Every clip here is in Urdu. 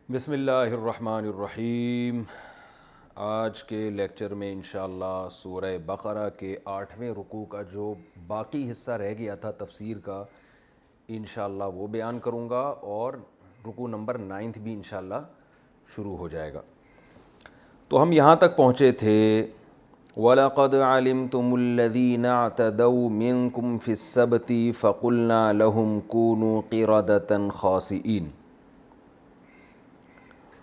بسم اللہ الرحمن الرحیم۔ آج کے لیکچر میں انشاءاللہ سورہ بقرہ کے 8ویں رکوع کا جو باقی حصہ رہ گیا تھا تفسیر کا انشاءاللہ وہ بیان کروں گا، اور رکوع نمبر 9 بھی انشاءاللہ شروع ہو جائے گا۔ تو ہم یہاں تک پہنچے تھے وَلَقَدْ عَلِمْتُمُ الَّذِينَ اعْتَدَوْا مِنْكُمْ فِي السَّبْتِ فَقُلْنَا لَهُمْ كُونُوا قِرَدَةً خَاسِئِينَ،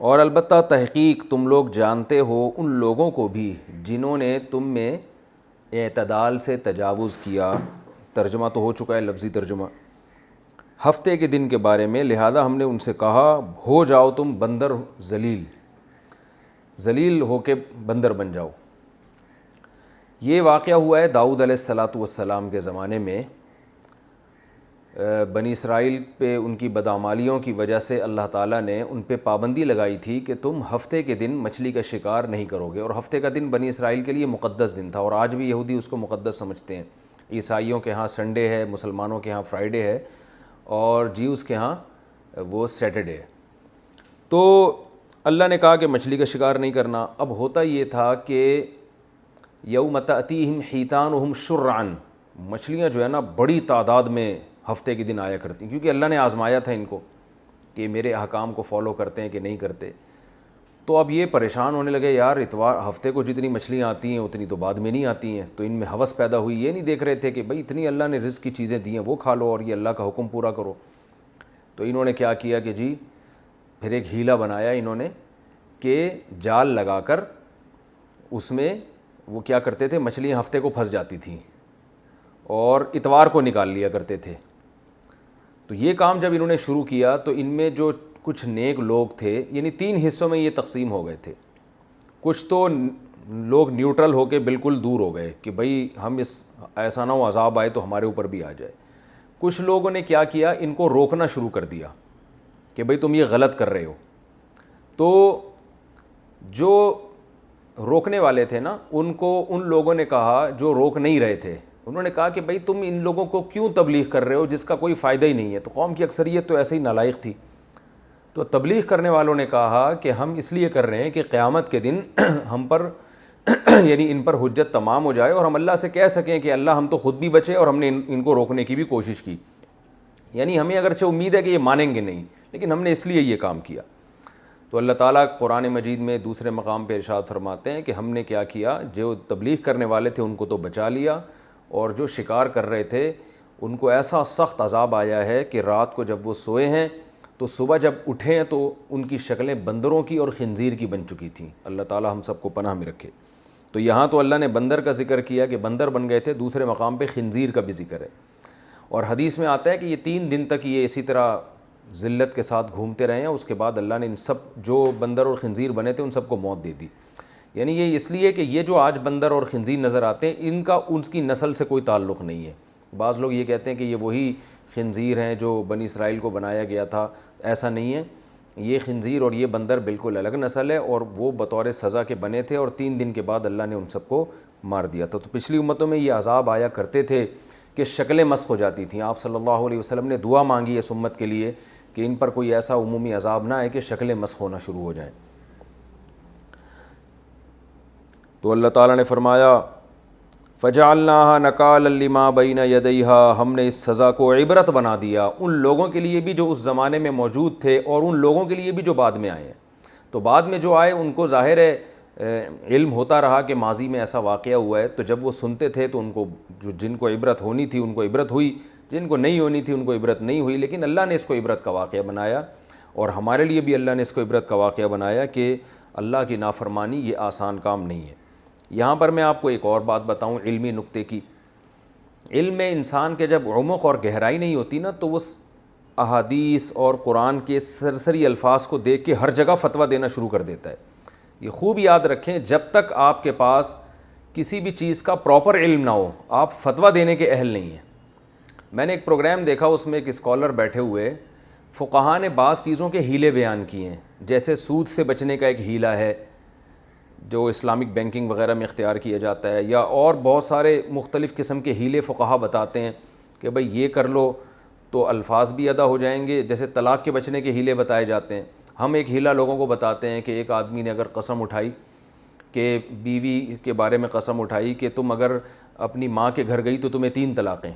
اور البتہ تحقیق تم لوگ جانتے ہو ان لوگوں کو بھی جنہوں نے تم میں اعتدال سے تجاوز کیا۔ ترجمہ تو ہو چکا ہے، لفظی ترجمہ ہفتے کے دن کے بارے میں، لہذا ہم نے ان سے کہا ہو جاؤ تم بندر ذلیل ہو کے بندر بن جاؤ۔ یہ واقعہ ہوا ہے داؤد علیہ السلام کے زمانے میں۔ بنی اسرائیل پہ ان کی بدعمالیوں کی وجہ سے اللہ تعالیٰ نے ان پہ پابندی لگائی تھی کہ تم ہفتے کے دن مچھلی کا شکار نہیں کرو گے، اور ہفتے کا دن بنی اسرائیل کے لیے مقدس دن تھا، اور آج بھی یہودی اس کو مقدس سمجھتے ہیں۔ عیسائیوں کے ہاں سنڈے ہے، مسلمانوں کے ہاں فرائیڈے ہے، اور جیوز کے ہاں وہ سیٹرڈے ہے۔ تو اللہ نے کہا کہ مچھلی کا شکار نہیں کرنا۔ اب ہوتا یہ تھا کہ یوم تأتیہم حیتانہم شرعاً، مچھلیاں جو ہے نا بڑی تعداد میں ہفتے کے دن آیا کرتی ہیں، کیونکہ اللہ نے آزمایا تھا ان کو کہ میرے احکام کو فالو کرتے ہیں کہ نہیں کرتے۔ تو اب یہ پریشان ہونے لگے، یار اتوار ہفتے کو جتنی مچھلیاں آتی ہیں اتنی تو بعد میں نہیں آتی ہیں۔ تو ان میں ہوس پیدا ہوئی، یہ نہیں دیکھ رہے تھے کہ بھئی اتنی اللہ نے رزق کی چیزیں دی ہیں وہ کھا لو اور یہ اللہ کا حکم پورا کرو۔ تو انہوں نے کیا کیا کہ جی پھر ایک ہیلا بنایا انہوں نے کہ جال لگا کر اس میں وہ کیا کرتے تھے، مچھلیاں ہفتے کو پھنس جاتی تھیں اور اتوار کو نکال لیا کرتے تھے۔ تو یہ کام جب انہوں نے شروع کیا تو ان میں جو کچھ نیک لوگ تھے، یعنی 3 حصوں میں یہ تقسیم ہو گئے تھے۔ کچھ تو لوگ نیوٹرل ہو کے بالکل دور ہو گئے کہ بھئی ہم ایسا نہ ہو عذاب آئے تو ہمارے اوپر بھی آ جائے۔ کچھ لوگوں نے کیا کیا، ان کو روکنا شروع کر دیا کہ بھئی تم یہ غلط کر رہے ہو۔ تو جو روکنے والے تھے نا ان لوگوں نے کہا، جو روک نہیں رہے تھے انہوں نے کہا کہ بھئی تم ان لوگوں کو کیوں تبلیغ کر رہے ہو جس کا کوئی فائدہ ہی نہیں ہے۔ تو قوم کی اکثریت تو ایسے ہی نالائق تھی۔ تو تبلیغ کرنے والوں نے کہا کہ ہم اس لیے کر رہے ہیں کہ قیامت کے دن ہم پر یعنی ان پر حجت تمام ہو جائے اور ہم اللہ سے کہہ سکیں کہ اللہ ہم تو خود بھی بچے اور ہم نے ان کو روکنے کی بھی کوشش کی۔ یعنی ہمیں اگرچہ امید ہے کہ یہ مانیں گے نہیں، لیکن ہم نے اس لیے یہ کام کیا۔ تو اللہ تعالیٰ قرآن مجید میں دوسرے مقام پہ ارشاد فرماتے ہیں کہ ہم نے کیا کیا، جو تبلیغ کرنے والے تھے ان کو تو بچا لیا، اور جو شکار کر رہے تھے ان کو ایسا سخت عذاب آیا ہے کہ رات کو جب وہ سوئے ہیں تو صبح جب اٹھے ہیں تو ان کی شکلیں بندروں کی اور خنزیر کی بن چکی تھیں۔ اللہ تعالیٰ ہم سب کو پناہ میں رکھے۔ تو یہاں تو اللہ نے بندر کا ذکر کیا کہ بندر بن گئے تھے، دوسرے مقام پہ خنزیر کا بھی ذکر ہے۔ اور حدیث میں آتا ہے کہ یہ 3 دن تک یہ اسی طرح ذلت کے ساتھ گھومتے رہے ہیں، اس کے بعد اللہ نے ان سب جو بندر اور خنزیر بنے تھے ان سب کو موت دے دی۔ یعنی یہ اس لیے کہ یہ جو آج بندر اور خنزیر نظر آتے ہیں ان کی نسل سے کوئی تعلق نہیں ہے۔ بعض لوگ یہ کہتے ہیں کہ یہ وہی خنزیر ہیں جو بنی اسرائیل کو بنایا گیا تھا، ایسا نہیں ہے۔ یہ خنزیر اور یہ بندر بالکل الگ نسل ہے، اور وہ بطور سزا کے بنے تھے، اور 3 دن کے بعد اللہ نے ان سب کو مار دیا تھا۔ تو پچھلی امتوں میں یہ عذاب آیا کرتے تھے کہ شکلیں مسخ ہو جاتی تھیں۔ آپ صلی اللہ علیہ وسلم نے دعا مانگی اس امت کے لیے کہ ان پر کوئی ایسا عمومی عذاب نہ آئے کہ شکلیں مسخ ہونا شروع ہو جائیں۔ تو اللہ تعالیٰ نے فرمایا فَجَعَلْنَاهَا نَكَالًا لِمَا بَيْنَ يَدَيْهَا، ہم نے اس سزا کو عبرت بنا دیا ان لوگوں کے لیے بھی جو اس زمانے میں موجود تھے اور ان لوگوں کے لیے بھی جو بعد میں آئے ہیں۔ تو بعد میں جو آئے ان کو ظاہر ہے علم ہوتا رہا کہ ماضی میں ایسا واقعہ ہوا ہے، تو جب وہ سنتے تھے تو ان کو جن کو عبرت ہونی تھی ان کو عبرت ہوئی، جن کو نہیں ہونی تھی ان کو عبرت نہیں ہوئی۔ لیکن اللہ نے اس کو عبرت کا واقعہ بنایا، اور ہمارے لیے بھی اللہ نے اس کو عبرت کا واقعہ بنایا کہ اللہ کی نافرمانی یہ آسان کام نہیں ہے۔ یہاں پر میں آپ کو ایک اور بات بتاؤں علمی نکتے کی۔ علم میں انسان کے جب عمق اور گہرائی نہیں ہوتی نا تو وہ احادیث اور قرآن کے سرسری الفاظ کو دیکھ کے ہر جگہ فتویٰ دینا شروع کر دیتا ہے۔ یہ خوب یاد رکھیں، جب تک آپ کے پاس کسی بھی چیز کا پراپر علم نہ ہو آپ فتویٰ دینے کے اہل نہیں ہیں۔ میں نے ایک پروگرام دیکھا، اس میں ایک اسکالر بیٹھے ہوئے فقہا نے بعض چیزوں کے ہیلے بیان کیے ہیں، جیسے سود سے بچنے کا ایک ہیلا ہے جو اسلامک بینکنگ وغیرہ میں اختیار کیا جاتا ہے، یا اور بہت سارے مختلف قسم کے ہیلے فقہا بتاتے ہیں کہ بھئی یہ کر لو تو الفاظ بھی ادا ہو جائیں گے، جیسے طلاق کے بچنے کے ہیلے بتائے جاتے ہیں۔ ہم ایک ہیلا لوگوں کو بتاتے ہیں کہ ایک آدمی نے اگر قسم اٹھائی کہ بیوی کے بارے میں قسم اٹھائی کہ تم اگر اپنی ماں کے گھر گئی تو تمہیں 3 طلاقیں.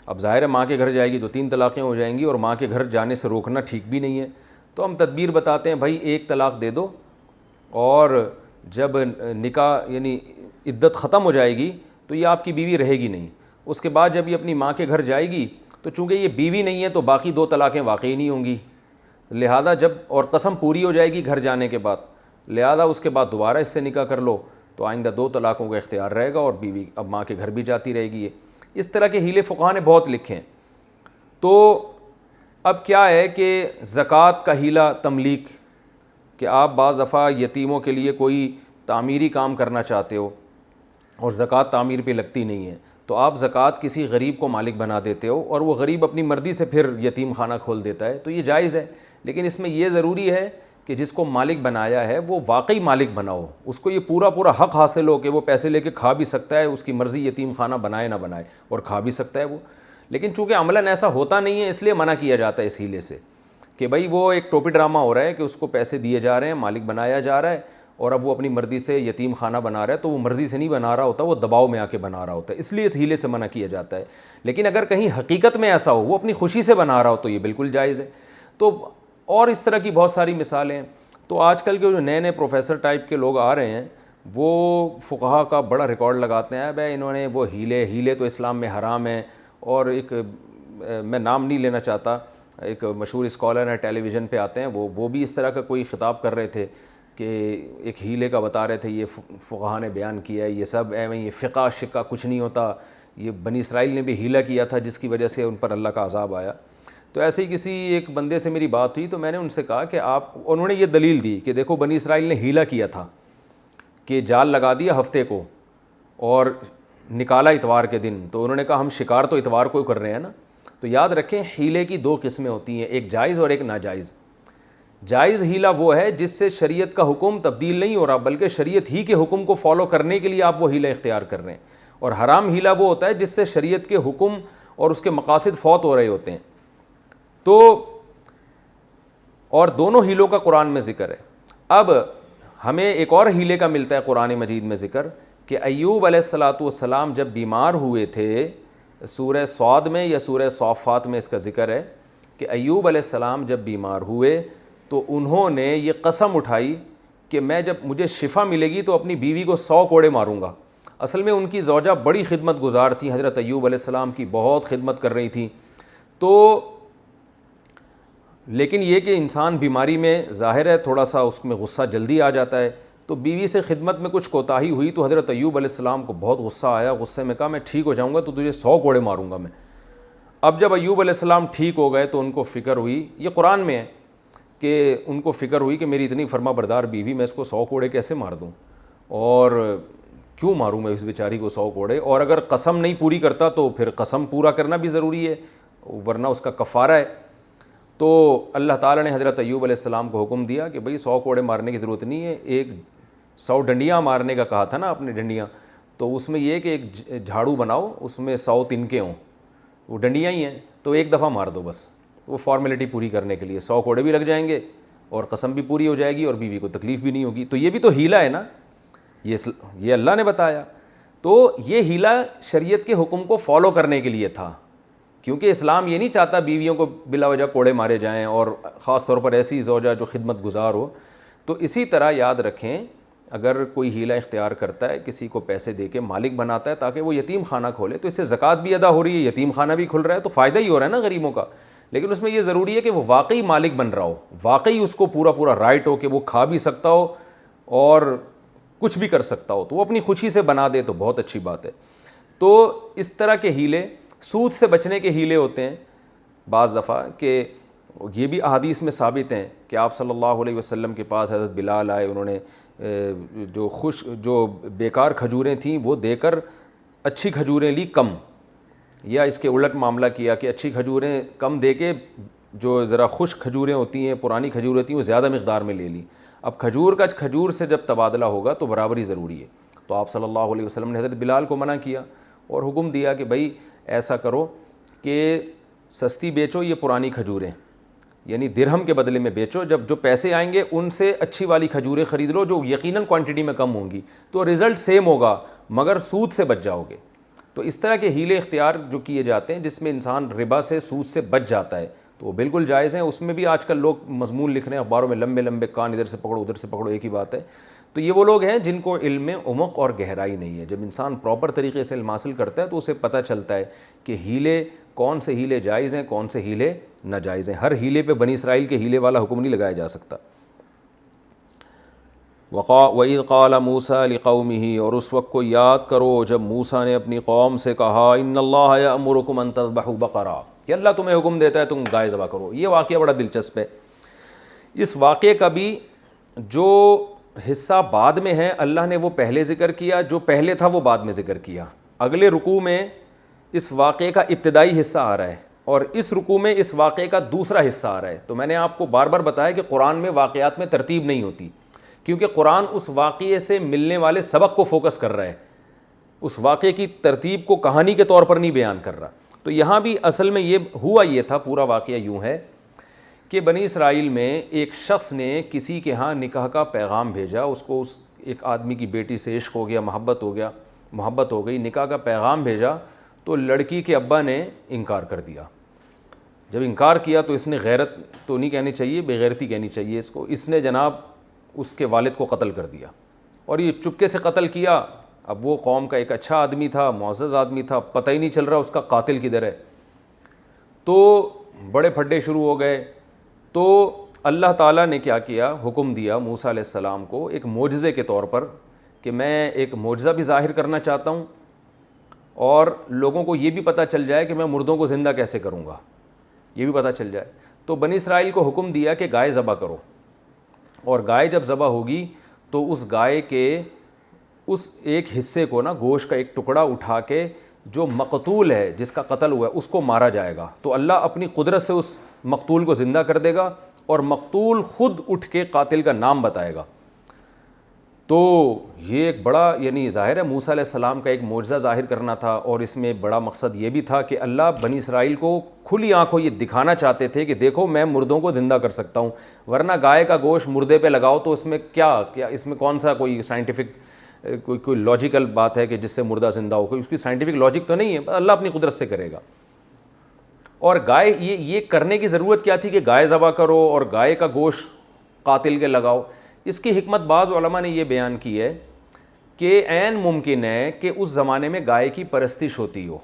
اب ظاہر ہے ماں کے گھر جائے گی تو 3 طلاقیں ہو جائیں گی، اور ماں کے گھر جانے سے روکنا ٹھیک بھی نہیں ہے. تو ہم تدبیر بتاتے ہیں، بھائی 1 طلاق دے دو، اور جب نکاح یعنی عدت ختم ہو جائے گی تو یہ آپ کی بیوی رہے گی نہیں. اس کے بعد جب یہ اپنی ماں کے گھر جائے گی تو چونکہ یہ بیوی نہیں ہے تو باقی 2 طلاقیں واقعی نہیں ہوں گی. لہذا جب اور قسم پوری ہو جائے گی گھر جانے کے بعد، لہذا اس کے بعد دوبارہ اس سے نکاح کر لو تو آئندہ 2 طلاقوں کا اختیار رہے گا، اور بیوی اب ماں کے گھر بھی جاتی رہے گی. اس طرح کے ہیلے فقہا نے بہت لکھے ہیں. تو اب کیا ہے کہ زکوٰۃ کا ہیلا تملیک، کہ آپ بعض دفعہ یتیموں کے لیے کوئی تعمیری کام کرنا چاہتے ہو اور زکوٰۃ تعمیر پہ لگتی نہیں ہے، تو آپ زکوٰۃ کسی غریب کو مالک بنا دیتے ہو، اور وہ غریب اپنی مرضی سے پھر یتیم خانہ کھول دیتا ہے، تو یہ جائز ہے. لیکن اس میں یہ ضروری ہے کہ جس کو مالک بنایا ہے وہ واقعی مالک بناؤ، اس کو یہ پورا حق حاصل ہو کہ وہ پیسے لے کے کھا بھی سکتا ہے، اس کی مرضی یتیم خانہ بنائے نہ بنائے، اور کھا بھی سکتا ہے وہ. لیکن چونکہ عملاً ایسا ہوتا نہیں ہے، اس لیے منع کیا جاتا ہے اس ہیلے سے، کہ بھائی وہ ایک ٹوپی ڈرامہ ہو رہا ہے کہ اس کو پیسے دیے جا رہے ہیں، مالک بنایا جا رہا ہے، اور اب وہ اپنی مرضی سے یتیم خانہ بنا رہا ہے. تو وہ مرضی سے نہیں بنا رہا ہوتا، وہ دباؤ میں آ کے بنا رہا ہوتا ہے، اس لیے اس ہیلے سے منع کیا جاتا ہے. لیکن اگر کہیں حقیقت میں ایسا ہو، وہ اپنی خوشی سے بنا رہا ہو، تو یہ بالکل جائز ہے. تو اور اس طرح کی بہت ساری مثالیں ہیں. تو آج کل کے جو نئے پروفیسر ٹائپ کے لوگ آ رہے ہیں، وہ فقہا کا بڑا ریکارڈ لگاتے ہیں، بھائی انہوں نے وہ ہیلے تو اسلام میں حرام ہیں. اور ایک میں نام نہیں لینا چاہتا، ایک مشہور اسکالر ہیں، ٹیلی ویژن پہ آتے ہیں، وہ بھی اس طرح کا کوئی خطاب کر رہے تھے کہ ایک ہیلے کا بتا رہے تھے، یہ فقہا نے بیان کیا ہے، یہ سب یہ فقہ شقہ کچھ نہیں ہوتا، یہ بنی اسرائیل نے بھی ہیلا کیا تھا جس کی وجہ سے ان پر اللہ کا عذاب آیا. تو ایسے ہی کسی ایک بندے سے میری بات ہوئی، تو میں نے ان سے کہا کہ انہوں نے یہ دلیل دی کہ دیکھو بنی اسرائیل نے ہیلا کیا تھا کہ جال لگا دیا ہفتے کو اور نکالا اتوار کے دن. تو انہوں نے کہا ہم شکار تو اتوار کو کر رہے ہیں نا. تو یاد رکھیں ہیلے کی 2 قسمیں ہوتی ہیں، ایک جائز اور ایک ناجائز. جائز ہیلا وہ ہے جس سے شریعت کا حکم تبدیل نہیں ہو رہا، بلکہ شریعت ہی کے حکم کو فالو کرنے کے لیے آپ وہ ہیلا اختیار کر رہے ہیں. اور حرام ہیلا وہ ہوتا ہے جس سے شریعت کے حکم اور اس کے مقاصد فوت ہو رہے ہوتے ہیں. تو اور دونوں ہیلوں کا قرآن میں ذکر ہے. اب ہمیں ایک اور ہیلے کا ملتا ہے قرآن مجید میں ذکر، کہ ایوب علیہ السلام جب بیمار ہوئے تھے، سورہ صاد میں یا سورہ صافات میں اس کا ذکر ہے کہ ایوب علیہ السلام جب بیمار ہوئے تو انہوں نے یہ قسم اٹھائی کہ میں جب مجھے شفا ملے گی تو اپنی بیوی کو 100 کوڑے ماروں گا. اصل میں ان کی زوجہ بڑی خدمت گزار تھیں، حضرت ایوب علیہ السلام کی بہت خدمت کر رہی تھیں. تو لیکن یہ کہ انسان بیماری میں ظاہر ہے تھوڑا سا اس میں غصہ جلدی آ جاتا ہے. تو بیوی سے خدمت میں کچھ کوتاہی ہوئی تو حضرت ایوب علیہ السلام کو بہت غصہ آیا. غصے میں کہا میں ٹھیک ہو جاؤں گا تو تجھے 100 کوڑے ماروں گا میں. اب جب ایوب علیہ السلام ٹھیک ہو گئے تو ان کو فکر ہوئی، یہ قرآن میں ہے کہ ان کو فکر ہوئی کہ میری اتنی فرما بردار بیوی، میں اس کو 100 کوڑے کیسے مار دوں، اور کیوں ماروں میں اس بیچاری کو 100 کوڑے. اور اگر قسم نہیں پوری کرتا تو پھر قسم پورا کرنا بھی ضروری ہے، ورنہ اس کا کفارہ ہے. تو اللہ تعالیٰ نے حضرت ایوب علیہ السلام کو حکم دیا کہ بھئی 100 کوڑے مارنے کی ضرورت نہیں ہے، ایک 100 ڈنڈیاں مارنے کا کہا تھا نا آپ نے، ڈنڈیاں. تو اس میں یہ کہ ایک جھاڑو بناؤ، اس میں 100 تنکے ہوں، وہ ڈنڈیاں ہی ہیں، تو ایک دفعہ مار دو بس، وہ فارمیلٹی پوری کرنے کے لیے. 100 کوڑے بھی لگ جائیں گے اور قسم بھی پوری ہو جائے گی اور بیوی کو تکلیف بھی نہیں ہوگی. تو یہ بھی تو ہیلا ہے نا، یہ اللہ نے بتایا. تو یہ ہیلا شریعت کے حکم کو فالو کرنے کے لیے تھا، کیونکہ اسلام یہ نہیں چاہتا بیویوں کو بلا وجہ کوڑے مارے جائیں، اور خاص طور پر ایسی زوجہ جو خدمت گزار ہو. تو اسی طرح یاد رکھیں، اگر کوئی ہیلا اختیار کرتا ہے، کسی کو پیسے دے کے مالک بناتا ہے تاکہ وہ یتیم خانہ کھولے، تو اس سے زکوٰۃ بھی ادا ہو رہی ہے، یتیم خانہ بھی کھل رہا ہے، تو فائدہ ہی ہو رہا ہے نا غریبوں کا. لیکن اس میں یہ ضروری ہے کہ وہ واقعی مالک بن رہا ہو، واقعی اس کو پورا رائٹ ہو کہ وہ کھا بھی سکتا ہو اور کچھ بھی کر سکتا ہو. تو وہ اپنی خوشی سے بنا دے تو بہت اچھی بات ہے. تو اس طرح کے ہیلے، سود سے بچنے کے ہیلے ہوتے ہیں بعض دفعہ، کہ یہ بھی احادیث میں ثابت ہیں کہ آپ صلی اللہ علیہ وسلم کے پاس حضرت بلال آئے، انہوں نے جو بیکار کھجوریں تھیں وہ دے کر اچھی کھجوریں لی کم، یا اس کے الٹ معاملہ کیا کہ اچھی کھجوریں کم دے کے جو ذرا خشک کھجوریں ہوتی ہیں، پرانی کھجوریں ہوتی ہیں، وہ زیادہ مقدار میں لے لی. اب کھجور کا کھجور سے جب تبادلہ ہوگا تو برابری ضروری ہے. تو آپ صلی اللہ علیہ وسلم نے حضرت بلال کو منع کیا اور حکم دیا کہ بھائی ایسا کرو کہ سستی بیچو یہ پرانی کھجوریں، یعنی درہم کے بدلے میں بیچو، جب جو پیسے آئیں گے ان سے اچھی والی کھجوریں خرید لو جو یقیناً کوانٹٹی میں کم ہوں گی، تو رزلٹ سیم ہوگا مگر سود سے بچ جاؤ گے۔ تو اس طرح کے ہیلے اختیار جو کیے جاتے ہیں جس میں انسان ربا سے، سود سے بچ جاتا ہے، تو وہ بالکل جائز ہیں۔ اس میں بھی آج کل لوگ مضمون لکھ رہے ہیں اخباروں میں، لمبے لمبے کان، ادھر سے پکڑو ادھر سے پکڑو، ایک ہی بات ہے۔ تو یہ وہ لوگ ہیں جن کو علم میں عمق اور گہرائی نہیں ہے۔ جب انسان پراپر طریقے سے علم حاصل کرتا ہے تو اسے پتہ چلتا ہے کہ ہیلے، کون سے ہیلے جائز ہیں، کون سے ہیلے ناجائز ہیں۔ ہر ہیلے پہ بنی اسرائیل کے ہیلے والا حکم نہیں لگایا جا سکتا۔ وَإِذْ قَالَ مُوسَىٰ لِقَوْمِهِ، اور اس وقت کو یاد کرو جب موسیٰ نے اپنی قوم سے کہا، إِنَّ اللَّهَ يَأْمُرُكُمْ أَن تَذْبَحُوا بَقَرَةً، کہ اللہ تمہیں حکم دیتا ہے تم گائے ذبح کرو۔ یہ واقعہ بڑا دلچسپ ہے۔ اس واقعے کا بھی جو حصہ بعد میں ہے اللہ نے وہ پہلے ذکر کیا، جو پہلے تھا وہ بعد میں ذکر کیا۔ اگلے رکوع میں اس واقعے کا ابتدائی حصہ آ رہا ہے اور اس رکوع میں اس واقعے کا دوسرا حصہ آ رہا ہے۔ تو میں نے آپ کو بار بار بتایا کہ قرآن میں واقعات میں ترتیب نہیں ہوتی، کیونکہ قرآن اس واقعے سے ملنے والے سبق کو فوکس کر رہا ہے، اس واقعے کی ترتیب کو کہانی کے طور پر نہیں بیان کر رہا۔ تو یہاں بھی اصل میں یہ ہوا، یہ تھا پورا واقعہ یوں ہے کہ بنی اسرائیل میں ایک شخص نے کسی کے ہاں نکاح کا پیغام بھیجا، اس کو اس ایک آدمی کی بیٹی سے عشق ہو گیا، محبت ہو گئی، نکاح کا پیغام بھیجا، تو لڑکی کے ابا نے انکار کر دیا۔ جب انکار کیا تو اس نے، غیرت تو نہیں کہنی چاہیے، بے غیرتی کہنی چاہیے اس کو، اس نے جناب اس کے والد کو قتل کر دیا، اور یہ چپکے سے قتل کیا۔ اب وہ قوم کا ایک اچھا آدمی تھا، معزز آدمی تھا، پتہ ہی نہیں چل رہا اس کا قاتل کدھر ہے۔ تو بڑے پھڈے شروع ہو گئے۔ تو اللہ تعالیٰ نے کیا کیا، حکم دیا موسیٰ علیہ السلام کو ایک معجزے کے طور پر کہ میں ایک معجزہ بھی ظاہر کرنا چاہتا ہوں اور لوگوں کو یہ بھی پتہ چل جائے کہ میں مردوں کو زندہ کیسے کروں گا، یہ بھی پتہ چل جائے۔ تو بنی اسرائیل کو حکم دیا کہ گائے ذبح کرو، اور گائے جب ذبح ہوگی تو اس گائے کے اس ایک حصے کو نا، گوشت کا ایک ٹکڑا اٹھا کے جو مقتول ہے، جس کا قتل ہوا ہے، اس کو مارا جائے گا۔ تو اللہ اپنی قدرت سے اس مقتول کو زندہ کر دے گا اور مقتول خود اٹھ کے قاتل کا نام بتائے گا۔ تو یہ ایک بڑا، یعنی ظاہر ہے موسیٰ علیہ السلام کا ایک معجزہ ظاہر کرنا تھا، اور اس میں بڑا مقصد یہ بھی تھا کہ اللہ بنی اسرائیل کو کھلی آنکھوں یہ دکھانا چاہتے تھے کہ دیکھو میں مردوں کو زندہ کر سکتا ہوں، ورنہ گائے کا گوشت مردے پہ لگاؤ تو اس میں کیا اس میں کون سا کوئی سائنٹیفک کوئی لاجیکل بات ہے کہ جس سے مردہ زندہ ہو، کوئی اس کی سائنٹیفک لاجک تو نہیں ہے، اللہ اپنی قدرت سے کرے گا۔ اور گائے، یہ کرنے کی ضرورت کیا تھی کہ گائے ذبح کرو اور گائے کا گوشت قاتل کے لگاؤ؟ اس کی حکمت بعض علماء نے یہ بیان کی ہے کہ عین ممکن ہے کہ اس زمانے میں گائے کی پرستش ہوتی ہو،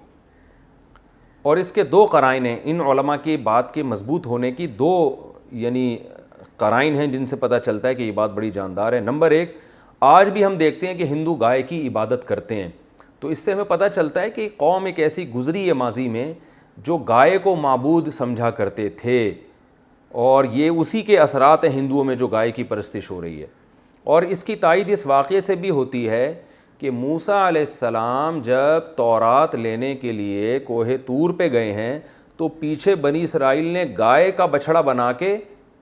اور اس کے دو قرائن ہیں، ان علماء کی بات کے مضبوط ہونے کی دو یعنی قرائن ہیں جن سے پتہ چلتا ہے کہ یہ بات بڑی جاندار ہے۔ نمبر ایک، آج بھی ہم دیکھتے ہیں کہ ہندو گائے کی عبادت کرتے ہیں، تو اس سے ہمیں پتہ چلتا ہے کہ قوم ایک ایسی گزری ہے ماضی میں جو گائے کو معبود سمجھا کرتے تھے، اور یہ اسی کے اثرات ہیں ہندوؤں میں جو گائے کی پرستش ہو رہی ہے۔ اور اس کی تائید اس واقعے سے بھی ہوتی ہے کہ موسیٰ علیہ السلام جب تورات لینے کے لیے کوہ طور پہ گئے ہیں تو پیچھے بنی اسرائیل نے گائے کا بچھڑا بنا کے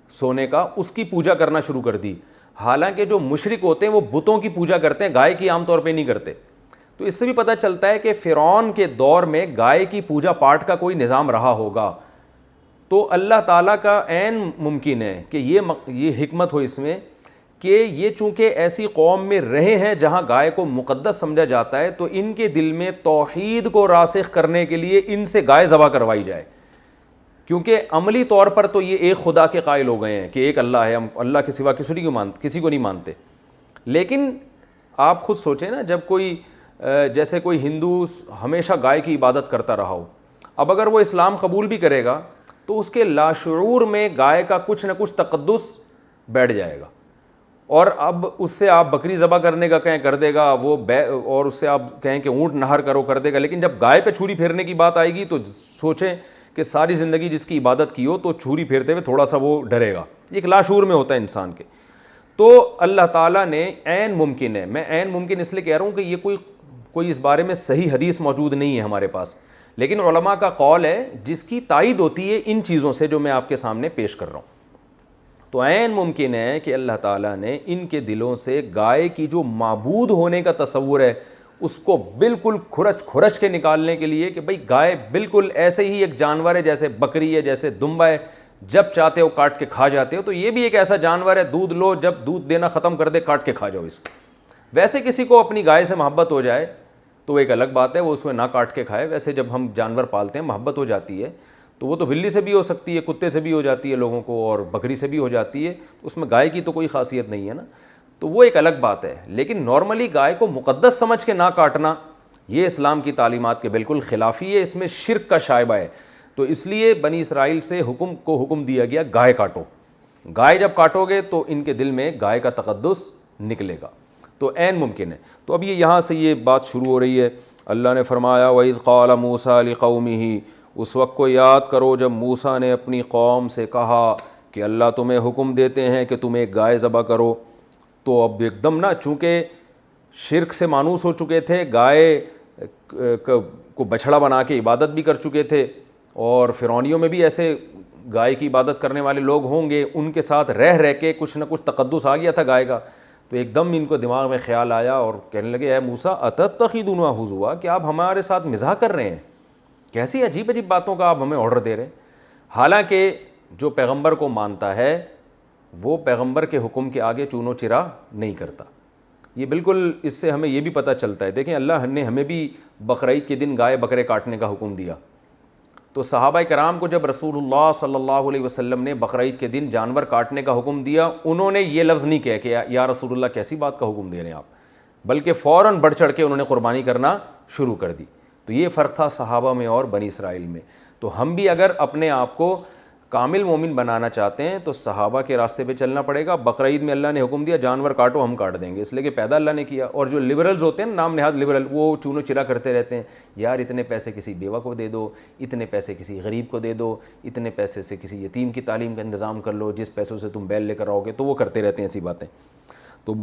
سونے کا، اس کی پوجا کرنا شروع کر دی، حالانکہ جو مشرک ہوتے ہیں وہ بتوں کی پوجا کرتے ہیں، گائے کی عام طور پہ نہیں کرتے۔ تو اس سے بھی پتہ چلتا ہے کہ فرعون کے دور میں گائے کی پوجا پاٹ کا کوئی نظام رہا ہوگا۔ تو اللہ تعالیٰ کا عین ممکن ہے کہ یہ حکمت ہو اس میں کہ یہ چونکہ ایسی قوم میں رہے ہیں جہاں گائے کو مقدس سمجھا جاتا ہے، تو ان کے دل میں توحید کو راسخ کرنے کے لیے ان سے گائے ذبح کروائی جائے، کیونکہ عملی طور پر تو یہ ایک خدا کے قائل ہو گئے ہیں کہ ایک اللہ ہے، ہم اللہ کے سوا کسی کو نہیں مانتے۔ لیکن آپ خود سوچیں نا، جب کوئی جیسے کوئی ہندو ہمیشہ گائے کی عبادت کرتا رہا ہو، اب اگر وہ اسلام قبول بھی کرے گا تو اس کے لاشعور میں گائے کا کچھ نہ کچھ تقدس بیٹھ جائے گا، اور اب اس سے آپ بکری ذبح کرنے کا کہیں کر دے گا وہ، اور اس سے آپ کہیں کہ اونٹ نہر کرو کر دے گا، لیکن جب گائے پہ چھری پھیرنے کی بات آئے گی تو سوچیں کہ ساری زندگی جس کی عبادت کی ہو تو چھری پھیرتے ہوئے تھوڑا سا وہ ڈرے گا، ایک لاشعور میں ہوتا ہے انسان کے۔ تو اللہ تعالیٰ نے عین ممکن ہے، میں عین ممکن اس لیے کہہ رہا ہوں کہ یہ کوئی اس بارے میں صحیح حدیث موجود نہیں ہے ہمارے پاس، لیکن علماء کا قول ہے جس کی تائید ہوتی ہے ان چیزوں سے جو میں آپ کے سامنے پیش کر رہا ہوں۔ تو عین ممکن ہے کہ اللہ تعالیٰ نے ان کے دلوں سے گائے کی جو معبود ہونے کا تصور ہے اس کو بالکل کھرچ کے نکالنے کے لیے کہ بھئی گائے بالکل ایسے ہی ایک جانور ہے جیسے بکری ہے، جیسے دمبا ہے، جب چاہتے ہو کاٹ کے کھا جاتے ہو. تو یہ بھی ایک ایسا جانور ہے, دودھ لو, جب دودھ دینا ختم کر دے کاٹ کے کھا جاؤ اس کو. ویسے کسی کو اپنی گائے سے محبت ہو جائے تو وہ ایک الگ بات ہے, وہ اس میں نہ کاٹ کے کھائے. ویسے جب ہم جانور پالتے ہیں محبت ہو جاتی ہے تو وہ تو بلی سے بھی ہو سکتی ہے, کتے سے بھی ہو جاتی ہے لوگوں کو, اور بکری سے بھی ہو جاتی ہے, اس میں گائے کی تو کوئی خاصیت نہیں ہے نا, تو وہ ایک الگ بات ہے. لیکن نارملی گائے کو مقدس سمجھ کے نہ کاٹنا یہ اسلام کی تعلیمات کے بالکل خلافی ہے, اس میں شرک کا شائبہ ہے. تو اس لیے بنی اسرائیل سے حکم دیا گیا گائے کاٹو. گائے جب کاٹو گے تو ان کے دل میں گائے کا تقدس نکلے گا, تو عین ممکن ہے. تو اب یہاں سے یہ بات شروع ہو رہی ہے. اللہ نے فرمایا وَإِذْ قَالَ مُوسَىٰ لِقَوْمِهِ, اس وقت کو یاد کرو جب موسیٰ نے اپنی قوم سے کہا کہ اللہ تمہیں حکم دیتے ہیں کہ تم ایک گائے ذبح کرو. تو اب ایک دم نا, چونکہ شرک سے مانوس ہو چکے تھے, گائے کو بچھڑا بنا کے عبادت بھی کر چکے تھے, اور فرعونیوں میں بھی ایسے گائے کی عبادت کرنے والے لوگ ہوں گے, ان کے ساتھ رہ کے کچھ نہ کچھ تقدس آ گیا تھا گائے کا. تو ایک دم ان کو دماغ میں خیال آیا اور کہنے لگے اے موسیٰ اتتخذونہ ہزوا, کہ آپ ہمارے ساتھ مزاح کر رہے ہیں, کیسی عجیب عجیب باتوں کا آپ ہمیں آرڈر دے رہے ہیں. حالانکہ جو پیغمبر کو مانتا ہے وہ پیغمبر کے حکم کے آگے چون و چرا نہیں کرتا. یہ بالکل اس سے ہمیں یہ بھی پتہ چلتا ہے. دیکھیں اللہ نے ہمیں بھی بقرعید کے دن گائے بکرے کاٹنے کا حکم دیا, تو صحابہ کرام کو جب رسول اللہ صلی اللہ علیہ وسلم نے بقرعید کے دن جانور کاٹنے کا حکم دیا, انہوں نے یہ لفظ نہیں کہا کہ یا رسول اللہ کیسی بات کا حکم دے رہے ہیں آپ, بلکہ فوراً بڑھ چڑھ کے انہوں نے قربانی کرنا شروع کر دی. تو یہ فرق تھا صحابہ میں اور بنی اسرائیل میں. تو ہم بھی اگر اپنے آپ کو کامل مومن بنانا چاہتے ہیں تو صحابہ کے راستے پہ چلنا پڑے گا. بقرعید میں اللہ نے حکم دیا جانور کاٹو, ہم کاٹ دیں گے, اس لیے کہ پیدا اللہ نے کیا. اور جو لبرلز ہوتے ہیں نام نہاد لبرل, وہ چون و چرا کرتے رہتے ہیں, یار اتنے پیسے کسی بیوہ کو دے دو, اتنے پیسے کسی غریب کو دے دو, اتنے پیسے سے کسی یتیم کی تعلیم کا انتظام کر لو, جس پیسوں سے تم بیل لے کر آؤ گے, تو وہ کرتے رہتے ہیں ایسی باتیں. تو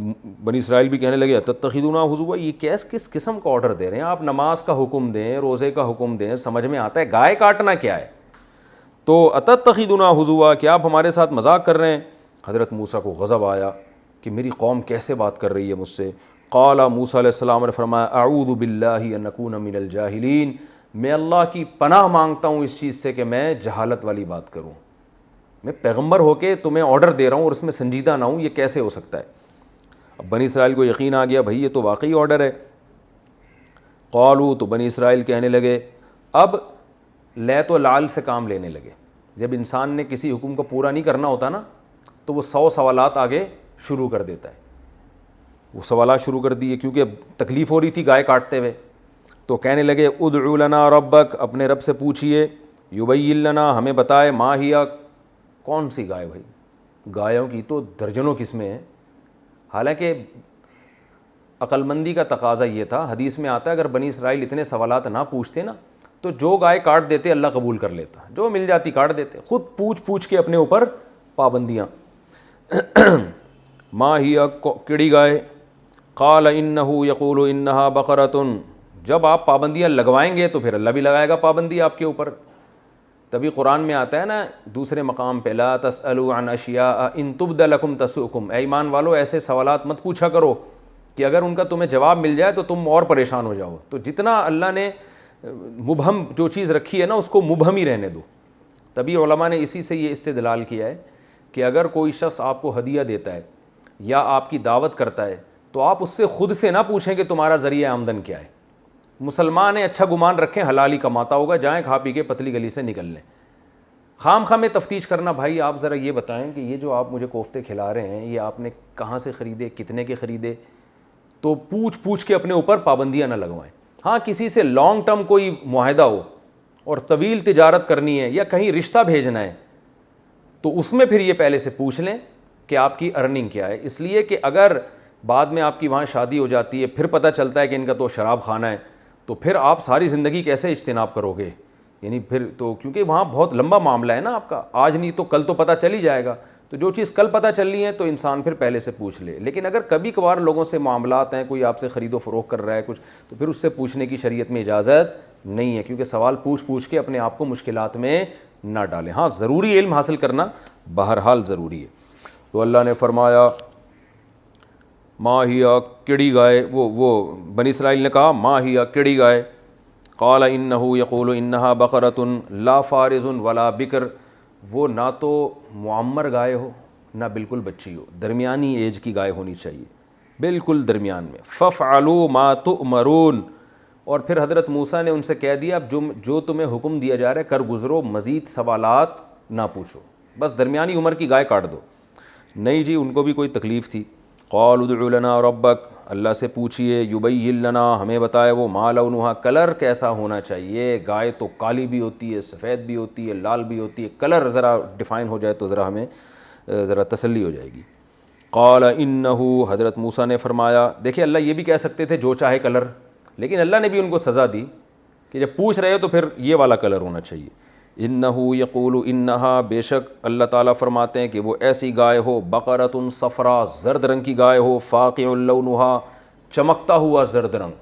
بنی اسرائیل بھی کہنے لگے اتتخذونہ ہزوا, یہ کس قسم کا آرڈر دے رہے ہیں آپ؟ نماز کا حکم دیں, روزے کا حکم دیں, سمجھ میں آتا ہے, گائے کاٹنا کیا ہے؟ تو اتتخذونہ ہزوا, کہ آپ ہمارے ساتھ مذاق کر رہے ہیں. حضرت موسیٰ کو غضب آیا کہ میری قوم کیسے بات کر رہی ہے مجھ سے. قال موسیٰ علیہ السلام نے فرمایا اعوذ باللہ ان اکون من الجاہلین, میں اللہ کی پناہ مانگتا ہوں اس چیز سے کہ میں جہالت والی بات کروں. میں پیغمبر ہو کے تمہیں آرڈر دے رہا ہوں اور اس میں سنجیدہ نہ ہوں, یہ کیسے ہو سکتا ہے؟ اب بنی اسرائیل کو یقین آ گیا بھائی یہ تو واقعی آرڈر ہے. قالوا, تو بنی اسرائیل کہنے لگے, اب لیت و لال سے کام لینے لگے. جب انسان نے کسی حکم کو پورا نہیں کرنا ہوتا نا تو وہ 100 سوالات آگے شروع کر دیتا ہے. وہ سوالات شروع کر دیے کیونکہ اب تکلیف ہو رہی تھی گائے کاٹتے ہوئے. تو کہنے لگے ادعو لنا ربک, اپنے رب سے پوچھئے, یبین لنا, ہمیں بتائے, ما ہیا, کون سی گائے بھائی؟ گایوں کی تو درجنوں قسمیں ہیں. حالانکہ عقل مندی کا تقاضا یہ تھا, حدیث میں آتا ہے اگر بنی اسرائیل اتنے سوالات نہ پوچھتے نا تو جو گائے کاٹ دیتے اللہ قبول کر لیتا, جو مل جاتی کاٹ دیتے. خود پوچھ کے اپنے اوپر پابندیاں. ما ہی کیڑی گائے؟ قال انہ یقول انہا بقرۃ, جب آپ پابندیاں لگوائیں گے تو پھر اللہ بھی لگائے گا پابندی آپ کے اوپر. تبھی قرآن میں آتا ہے نا دوسرے مقام پہ, لا تسألوا عن اشیاء ان تبد لکم تسؤکم, اے ایمان والو ایسے سوالات مت پوچھا کرو کہ اگر ان کا تمہیں جواب مل جائے تو تم اور پریشان ہو جاؤ. تو جتنا اللہ نے مبہم جو چیز رکھی ہے نا اس کو مبہم ہی رہنے دو. تبھی علماء نے اسی سے یہ استدلال کیا ہے کہ اگر کوئی شخص آپ کو ہدیہ دیتا ہے یا آپ کی دعوت کرتا ہے تو آپ اس سے خود سے نہ پوچھیں کہ تمہارا ذریعہ آمدن کیا ہے. مسلمان ہیں, اچھا گمان رکھیں, حلال ہی کماتا ہوگا, جائیں کھا پی کے پتلی گلی سے نکل لیں. خام خواہ میں تفتیش کرنا, بھائی آپ ذرا یہ بتائیں کہ یہ جو آپ مجھے کوفتے کھلا رہے ہیں یہ آپ نے کہاں سے خریدے, کتنے کے خریدے. تو پوچھ کے اپنے اوپر پابندیاں نہ لگوائیں. ہاں کسی سے لانگ ٹرم کوئی معاہدہ ہو اور طویل تجارت کرنی ہے یا کہیں رشتہ بھیجنا ہے تو اس میں پھر یہ پہلے سے پوچھ لیں کہ آپ کی ارننگ کیا ہے. اس لیے کہ اگر بعد میں آپ کی وہاں شادی ہو جاتی ہے, پھر پتہ چلتا ہے کہ ان کا تو شراب خانہ ہے, تو پھر آپ ساری زندگی کیسے اجتناب کرو گے؟ یعنی پھر تو کیونکہ وہاں بہت لمبا معاملہ ہے نا آپ کا, آج نہیں تو کل تو پتہ چل ہی جائے گا. تو جو چیز کل پتہ چلنی ہے تو انسان پھر پہلے سے پوچھ لے. لیکن اگر کبھی کبھار لوگوں سے معاملات ہیں, کوئی آپ سے خرید و فروخت کر رہا ہے کچھ, تو پھر اس سے پوچھنے کی شریعت میں اجازت نہیں ہے, کیونکہ سوال پوچھ کے اپنے آپ کو مشکلات میں نہ ڈالیں. ہاں ضروری علم حاصل کرنا بہرحال ضروری ہے. تو اللہ نے فرمایا ما ہی کیڑی گائے, وہ بنی اسرائیل نے کہا ما ہی کیڑی گائے. قال انہ یقول انہا بقرۃ لا فارض ولا بکر, وہ نہ تو معمر گائے ہو نہ بالکل بچی ہو، درمیانی ایج کی گائے ہونی چاہیے، بالکل درمیان میں. فَافْعَلُوا مَا تُؤْمَرُونَ. اور پھر حضرت موسیٰ نے ان سے کہہ دیا اب جو تمہیں حکم دیا جا رہا ہے کر گزرو، مزید سوالات نہ پوچھو، بس درمیانی عمر کی گائے کاٹ دو. نہیں جی، ان کو بھی کوئی تکلیف تھی. قالوا ادع لنا ربک، اللہ سے پوچھئے، یبین لنا، ہمیں بتائے وہ، ما لونہا، کلر کیسا ہونا چاہیے. گائے تو کالی بھی ہوتی ہے، سفید بھی ہوتی ہے، لال بھی ہوتی ہے، کلر ذرا ڈیفائن ہو جائے تو ذرا ہمیں ذرا تسلی ہو جائے گی. قال انہ، حضرت موسیٰ نے فرمایا، دیکھیں اللہ یہ بھی کہہ سکتے تھے جو چاہے کلر، لیکن اللہ نے بھی ان کو سزا دی کہ جب پوچھ رہے ہو تو پھر یہ والا کلر ہونا چاہیے. انہ یقول انہا، بے شک اللہ تعالیٰ فرماتے ہیں کہ وہ ایسی گائے ہو، بقرۃ صفرا، زرد رنگ کی گائے ہو، فاقع لونہا، چمکتا ہوا زرد رنگ،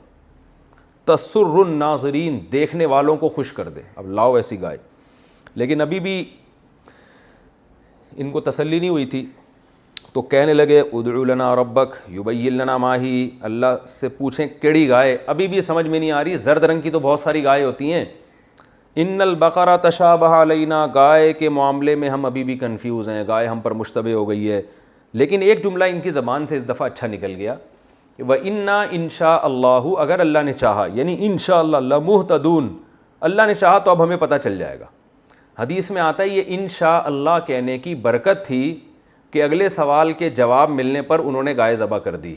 تسر الناظرین، دیکھنے والوں کو خوش کر دے. اب لاؤ ایسی گائے. لیکن ابھی بھی ان کو تسلی نہیں ہوئی تھی، تو کہنے لگے ادع لنا ربک یبین لنا ما ہی، اللہ سے پوچھیں کیڑی گائے. ابھی بھی سمجھ میں نہیں آ رہی، زرد رنگ کی تو بہت ساری گائے ہوتی ہیں. ان البقرہ تشابہ علینا، گائے کے معاملے میں ہم ابھی بھی کنفیوز ہیں، گائے ہم پر مشتبہ ہو گئی ہے. لیکن ایک جملہ ان کی زبان سے اس دفعہ اچھا نکل گیا، وَإِنَّا إِن شَاءَ اللَّهُ، اگر اللہ نے چاہا، یعنی انشاءاللہ لَمُهْتَدُونَ، اللہ نے چاہا تو اب ہمیں پتہ چل جائے گا. حدیث میں آتا ہے یہ انشاءاللہ کہنے کی برکت تھی کہ اگلے سوال کے جواب ملنے پر انہوں نے گائے ذبح کر دی.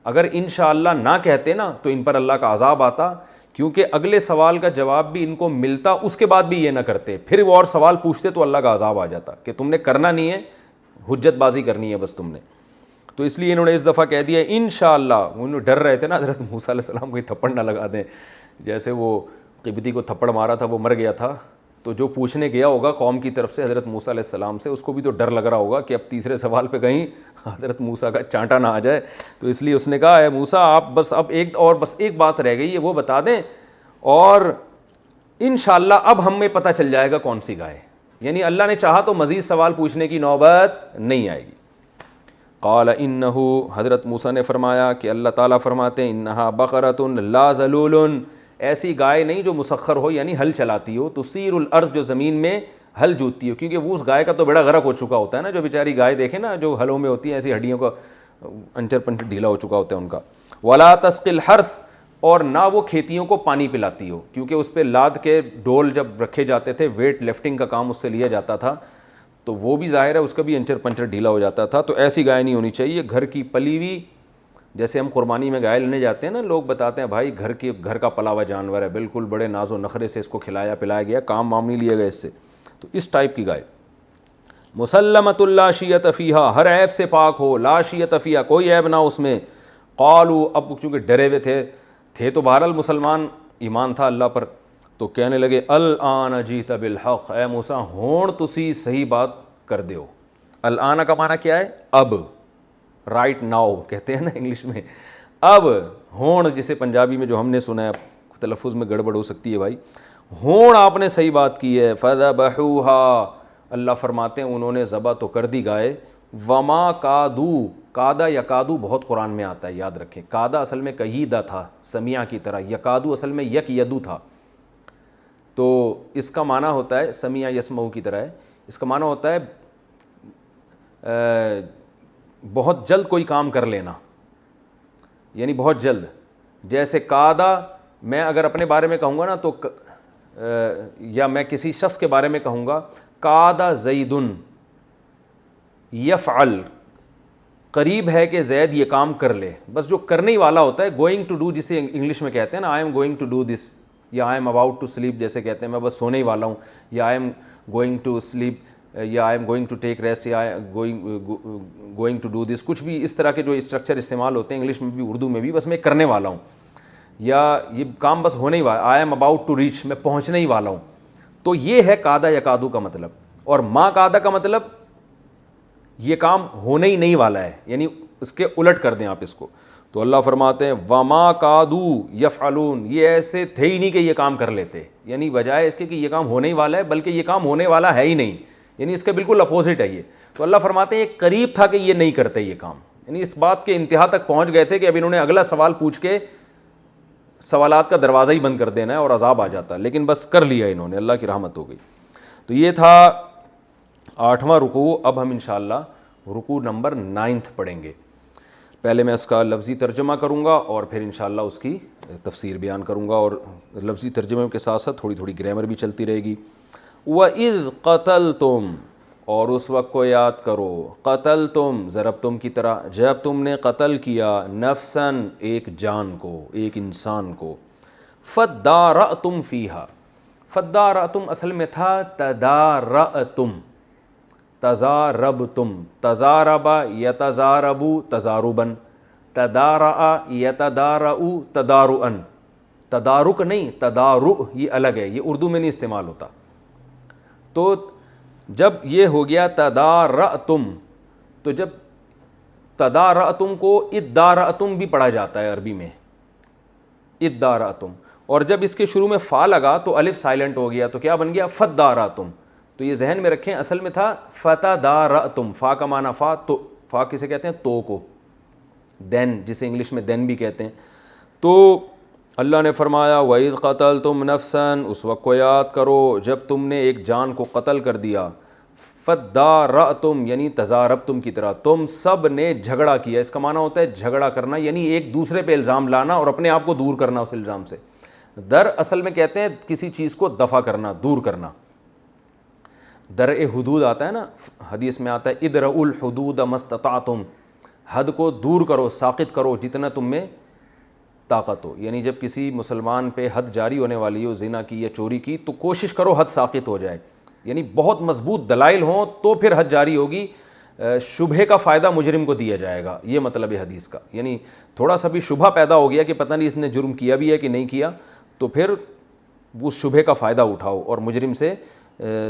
اگر انشاءاللہ نہ کہتے نا تو ان پر اللہ کا عذاب آتا، کیونکہ اگلے سوال کا جواب بھی ان کو ملتا، اس کے بعد بھی یہ نہ کرتے، پھر وہ اور سوال پوچھتے تو اللہ کا عذاب آ جاتا کہ تم نے کرنا نہیں ہے، حجت بازی کرنی ہے بس تم نے. تو اس لیے انہوں نے اس دفعہ کہہ دیا انشاءاللہ. انہوں ڈر رہے تھے نا حضرت موسیٰ علیہ السلام کوئی تھپڑ نہ لگا دیں، جیسے وہ قبطی کو تھپڑ مارا تھا، وہ مر گیا تھا، تو جو پوچھنے گیا ہوگا قوم کی طرف سے حضرت موسیٰ علیہ السلام سے، اس کو بھی تو ڈر لگ رہا ہوگا کہ اب تیسرے سوال پہ کہیں حضرت موسیٰ کا چانٹا نہ آ جائے. تو اس لیے اس نے کہا اے موسیٰ آپ بس اب ایک بات رہ گئی ہے وہ بتا دیں، اور انشاءاللہ اب ہمیں پتہ چل جائے گا کون سی گائے، یعنی اللہ نے چاہا تو مزید سوال پوچھنے کی نوبت نہیں آئے گی. قال انہ، حضرت موسیٰ نے فرمایا کہ اللہ تعالیٰ فرماتے ہیں انہا بقرۃ لا ذلول، ایسی گائے نہیں جو مسخر ہو، یعنی ہل چلاتی ہو، تثیر الارض، جو زمین میں ہل جوتتی ہو، کیونکہ وہ اس گائے کا تو بیڑا غرق ہو چکا ہوتا ہے نا. جو بیچاری گائے دیکھیں نا جو ہلوں میں ہوتی ہیں، ایسی ہڈیوں کا انچر پنچر ڈھیلا ہو چکا ہوتا ہے ان کا. ولا تسقی الحرث، اور نہ وہ کھیتیوں کو پانی پلاتی ہو، کیونکہ اس پہ لاد کے ڈول جب رکھے جاتے تھے، ویٹ لفٹنگ کا کام اس سے لیا جاتا تھا، تو وہ بھی ظاہر ہے اس کا بھی انچر پنچر ڈھیلا ہو جاتا تھا. تو ایسی گائے نہیں ہونی چاہیے، گھر کی پلی ہوئی. جیسے ہم قربانی میں گائے لینے جاتے ہیں نا، لوگ بتاتے ہیں بھائی گھر کا پلا ہوا جانور ہے، بالکل بڑے ناز و نخرے سے اس کو کھلایا پلایا گیا، کام وام نہیں لیا گیا اس سے. تو اس ٹائپ کی گائے. مسلمۃ لا شیۃ فیہا، ہر عیب سے پاک ہو، لا شیۃ فیہا، کوئی عیب نہ اس میں. قالوا، اب چونکہ ڈرے ہوئے تھے تو بہرحال مسلمان، ایمان تھا اللہ پر، تو کہنے لگے الآن جیت بالحق، اے موسیٰ ہون تسی صحیح بات کر دیو. الآن کا معنی کیا ہے؟ اب، رائٹ ناؤ کہتے ہیں نا انگلش میں. اب ہون، جسے پنجابی میں جو ہم نے سنا ہے، تلفظ میں گڑبڑ ہو سکتی ہے بھائی، ہون آپ نے صحیح بات کی ہے. فذبحوها، اللہ فرماتے ہیں انہوں نے ذبح تو کر دی گائے. وما کادو، کادا یکادو بہت قرآن میں آتا ہے، یاد رکھیں. کادا اصل میں کہیدہ تھا سمیع کی طرح، یکادو اصل میں یک یدو تھا. تو اس کا معنی ہوتا ہے سمیع یسمعو کی طرح ہے، اس کا معنی ہوتا ہے بہت جلد کوئی کام کر لینا، یعنی بہت جلد. جیسے کادا، میں اگر اپنے بارے میں کہوں گا نا تو یا میں کسی شخص کے بارے میں کہوں گا کادا زیدن یفعل، قریب ہے کہ زید یہ کام کر لے، بس جو کرنے ہی والا ہوتا ہے. گوئنگ ٹو ڈو جسے انگلش میں کہتے ہیں نا، I am going to do this, یا I am about to sleep جیسے کہتے ہیں، میں بس سونے ہی والا ہوں، یا I am going to sleep, یا I am going to take rest, یا گوئنگ ٹو ڈو دس. کچھ بھی اس طرح کے جو اسٹرکچر استعمال ہوتے ہیں انگلش میں بھی اردو میں بھی، بس میں کرنے والا ہوں، یا یہ کام بس ہونے ہی والا، I am about to reach, میں پہنچنے ہی والا ہوں. تو یہ ہے کادا یکادو کا مطلب. اور ما کادا کا مطلب یہ کام ہونے ہی نہیں والا ہے، یعنی اس کے الٹ کر دیں آپ اس کو. تو اللہ فرماتے ہیں وما کادو یفعلون، یہ ایسے تھے ہی نہیں کہ یہ کام کر لیتے، یعنی بجائے اس کے کہ یہ کام ہونے ہی والا ہے، بلکہ یہ کام ہونے والا ہے ہی نہیں، یعنی اس کے بالکل اپوزٹ ہے یہ. تو اللہ فرماتے ہیں یہ قریب تھا کہ یہ نہیں کرتے یہ کام، یعنی اس بات کے انتہا تک پہنچ گئے تھے کہ اب انہوں نے اگلا سوال پوچھ کے سوالات کا دروازہ ہی بند کر دینا ہے اور عذاب آ جاتا، لیکن بس کر لیا انہوں نے، اللہ کی رحمت ہو گئی. تو یہ تھا 8واں رکوع. اب ہم انشاءاللہ رکوع نمبر 9 پڑھیں گے. پہلے میں اس کا لفظی ترجمہ کروں گا اور پھر انشاءاللہ اس کی تفسیر بیان کروں گا, اور لفظی ترجمے کے ساتھ ساتھ تھوڑی تھوڑی گرامر بھی چلتی رہے گی. وَإِذْ قَتَلْتُمْ, اور اس وقت کو یاد کرو, قتلتم ضربتم کی طرح, جب تم نے قتل کیا, نفساً ایک جان کو, ایک انسان کو, فَدَّارَأْتُمْ فِيهَا, فَدَّارَأْتُمْ اصل میں تھا تَدَارَأْتُمْ, تَزَارَبْتُمْ, تَزَارَبَ یَتَزَارَبُ تَزَارُبًا, تَدَارَأَ یَتَدَارَأُ تَدَارُئًا, تدارک نہیں, تدارؤ یہ الگ ہے, یہ اردو میں نہیں استعمال ہوتا. تو جب یہ ہو گیا تدارأتم, تو جب تدارأتم کو ادارأتم بھی پڑھا جاتا ہے عربی میں, ادارأتم, اور جب اس کے شروع میں فا لگا تو الف سائلنٹ ہو گیا, تو کیا بن گیا فدارأتم. تو یہ ذہن میں رکھیں, اصل میں تھا فتدارأتم, فا کا معنی فا, تو فا کسے کہتے ہیں, تو کو, دین جسے انگلش میں دین بھی کہتے ہیں. تو اللہ نے فرمایا وَإِذْ قَتَلْتُمْ نَفْسًا, اس وقت کو یاد کرو جب تم نے ایک جان کو قتل کر دیا, فَدَّارَأْتُمْ یعنی تَزَارَبْتُمْ کی طرح, تم سب نے جھگڑا کیا. اس کا معنی ہوتا ہے جھگڑا کرنا, یعنی ایک دوسرے پہ الزام لانا اور اپنے آپ کو دور کرنا اس الزام سے. در اصل میں کہتے ہیں کسی چیز کو دفع کرنا, دور کرنا. درء حدود آتا ہے نا, حدیث میں آتا ہے ادرؤوا الحدود ما استطعتم, حد کو دور کرو, ساقط کرو جتنا تم میں طاقت ہو. یعنی جب کسی مسلمان پہ حد جاری ہونے والی ہو, زنا کی یا چوری کی, تو کوشش کرو حد ساقط ہو جائے, یعنی بہت مضبوط دلائل ہوں تو پھر حد جاری ہوگی, شبہے کا فائدہ مجرم کو دیا جائے گا, یہ مطلب ہے حدیث کا. یعنی تھوڑا سا بھی شبہ پیدا ہو گیا کہ پتہ نہیں اس نے جرم کیا بھی ہے کہ نہیں کیا, تو پھر اس شبہے کا فائدہ اٹھاؤ اور مجرم سے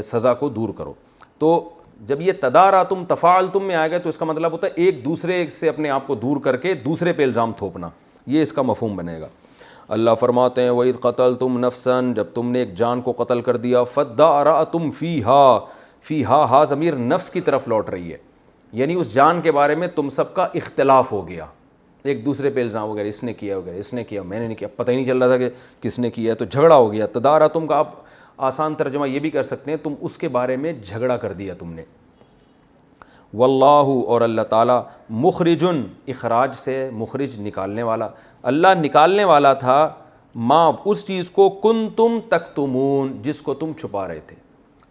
سزا کو دور کرو. تو جب یہ تداراتم تفاعلتم میں آئے گا تو اس کا مطلب ہوتا ہے ایک دوسرے سے اپنے آپ کو دور کر کے دوسرے پہ الزام تھوپنا, یہ اس کا مفہوم بنے گا. اللہ فرماتے ہیں وَإِذْ قَتَلْتُمْ نَفْسًا, جب تم نے ایک جان کو قتل کر دیا, فَدَّارَأْتُمْ فِيهَا, فِيهَا ہا ضمیر نفس کی طرف لوٹ رہی ہے, یعنی اس جان کے بارے میں تم سب کا اختلاف ہو گیا, ایک دوسرے پہ الزام وغیرہ, اس نے کیا وغیرہ, اس نے کیا, میں نے نہیں کیا, پتہ ہی نہیں چل رہا تھا کہ کس نے کیا ہے, تو جھگڑا ہو گیا. تداراتم کا آپ آسان ترجمہ یہ بھی کر سکتے ہیں, تم اس کے بارے میں جھگڑا کر دیا تم نے. واللہ, اور اللہ تعالیٰ, مخرجن اخراج سے, مخرج نکالنے والا, اللہ نکالنے والا تھا, ما اس چیز کو, کنتم تکتمون جس کو تم چھپا رہے تھے.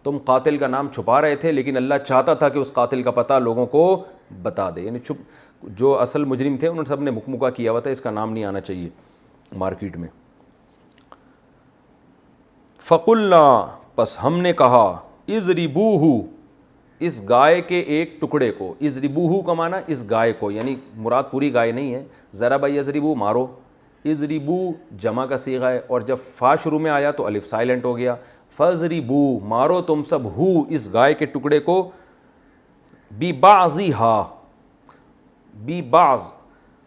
تم قاتل کا نام چھپا رہے تھے, لیکن اللہ چاہتا تھا کہ اس قاتل کا پتہ لوگوں کو بتا دے. یعنی جو اصل مجرم تھے انہوں نے سب نے مکمکہ کیا ہوا تھا, اس کا نام نہیں آنا چاہیے مارکیٹ میں. فَقُلْنَا, پس ہم نے کہا, اضربوہ, اس گائے کے ایک ٹکڑے کو, اضربوہ کا معنی اس گائے کو, یعنی مراد پوری گائے نہیں ہے, ضرب یضربو مارو, اضربو جمع کا صیغہ ہے, اور جب فا شروع میں آیا تو الف سائلنٹ ہو گیا. فضربو مارو تم سب, ہو اس گائے کے ٹکڑے کو, ببعضھا, ببعض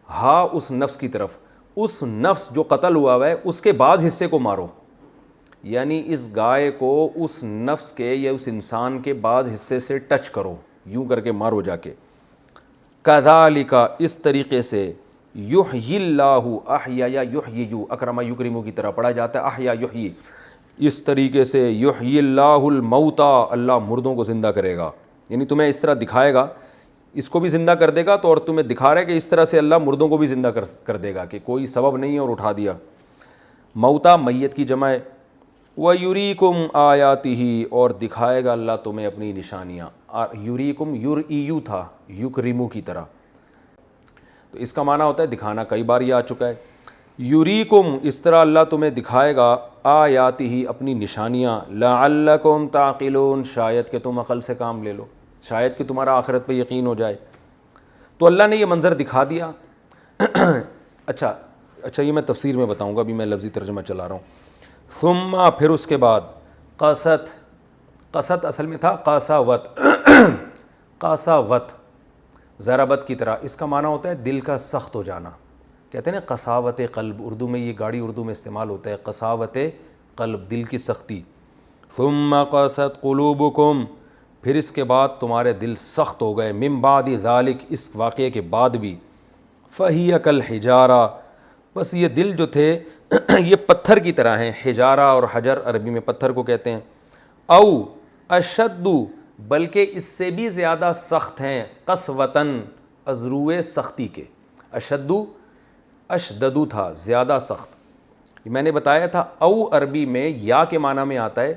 ہا اس نفس کی طرف, اس نفس جو قتل ہوا ہے اس کے بعض حصے کو مارو, یعنی اس گائے کو اس نفس کے یا اس انسان کے بعض حصے سے ٹچ کرو, یوں کر کے مارو جا کے. کذالک, اس طریقے سے, یحیی اللہ, احیا یا یحیی, اکرم یکرم کی طرح پڑھا جاتا ہے, احیا یحیی, اس طریقے سے, یحیی اللہ الموتا, اللہ مردوں کو زندہ کرے گا. یعنی تمہیں اس طرح دکھائے گا, اس کو بھی زندہ کر دے گا, تو اور تمہیں دکھا رہا ہے کہ اس طرح سے اللہ مردوں کو بھی زندہ کر دے گا, کہ کوئی سبب نہیں ہے اور اٹھا دیا. موتا میت کی جمع ہے. وَيُرِيكُمْ آيَاتِهِ, اور دکھائے گا اللہ تمہیں اپنی نشانیاں. یُرِيكُمْ یُرْئِیُ تھا, یُکرِمُ کی طرح, تو اس کا معنی ہوتا ہے دکھانا, کئی بار یہ آ چکا ہے. یُرِيكُمْ, اس طرح اللہ تمہیں دکھائے گا, آیاتِهِ, اپنی نشانیاں, لَعَلَّكُمْ تَعْقِلُونَ, شاید کہ تم عقل سے کام لے لو, شاید کہ تمہارا آخرت پہ یقین ہو جائے. تو اللہ نے یہ منظر دکھا دیا. اچھا یہ میں تفسیر میں بتاؤں گا, ابھی میں لفظی ترجمہ چلا رہا ہوں. ثم, پھر اس کے بعد, قصت, قصت اصل میں تھا قاساوت, قاساوت ضربت کی طرح, اس کا معنی ہوتا ہے دل کا سخت ہو جانا. کہتے ہیں نا قساوت قلب, اردو میں یہ گاڑی اردو میں استعمال ہوتا ہے, قساوت قلب, دل کی سختی. ثم قست قلوبکم, پھر اس کے بعد تمہارے دل سخت ہو گئے, من بعد ذالک, اس واقعے کے بعد بھی, فہی کالحجارہ, بس یہ دل جو تھے یہ پتھر کی طرح ہیں. حجارہ اور حجر عربی میں پتھر کو کہتے ہیں. او اشد بلکہ اس سے بھی زیادہ سخت ہیں، قسوتاً ازروئے سختی کے، اشدو اشددو تھا زیادہ سخت، میں نے بتایا تھا او عربی میں یا کے معنی میں آتا ہے،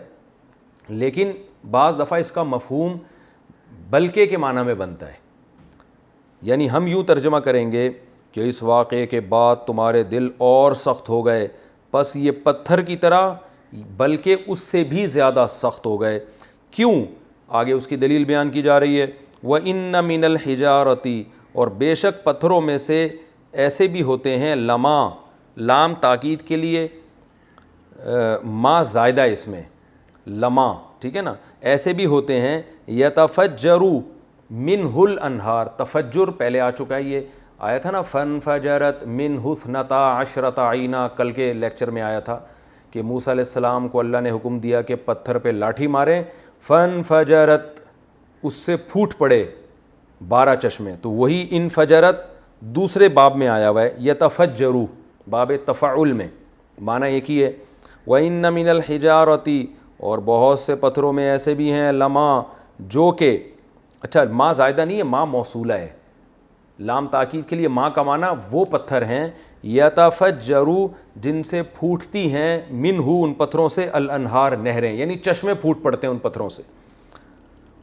لیکن بعض دفعہ اس کا مفہوم بلکہ کے معنی میں بنتا ہے، یعنی ہم یوں ترجمہ کریں گے کہ اس واقعے کے بعد تمہارے دل اور سخت ہو گئے، پس یہ پتھر کی طرح بلکہ اس سے بھی زیادہ سخت ہو گئے۔ کیوں؟ آگے اس کی دلیل بیان کی جا رہی ہے، وَإِنَّ مِنَ الْحِجَارَةِ، اور بے شک پتھروں میں سے ایسے بھی ہوتے ہیں، لما لام تاکید کے لیے، ما زائدہ اس میں لما، ٹھیک ہے نا، ایسے بھی ہوتے ہیں، یتفجروا منہ الانہار، تفجر پہلے آ چکا ہے، یہ آیا تھا نا فانفجرت منہ اثنتا عشرۃ عینا، کل کے لیکچر میں آیا تھا کہ موسیٰ علیہ السلام کو اللہ نے حکم دیا کہ پتھر پہ لاٹھی ماریں، فانفجرت اس سے پھوٹ پڑے 12 چشمے، تو وہی انفجرت دوسرے باب میں آیا ہوا ہے، یتفجروا باب تفعل میں، معنی ایک ہی ہے۔ وَإِنَّ مِنَ الْحِجَارَةِ، اور بہت سے پتھروں میں ایسے بھی ہیں، لما جو کہ، اچھا ما زائدہ نہیں ہے، ما موصولہ ہے، لام تاکید کے لیے ما کا معنی وہ پتھر ہیں، یتفجروا جن سے پھوٹتی ہیں، منہ ان پتھروں سے، الانہار نہریں، یعنی چشمے پھوٹ پڑتے ہیں ان پتھروں سے۔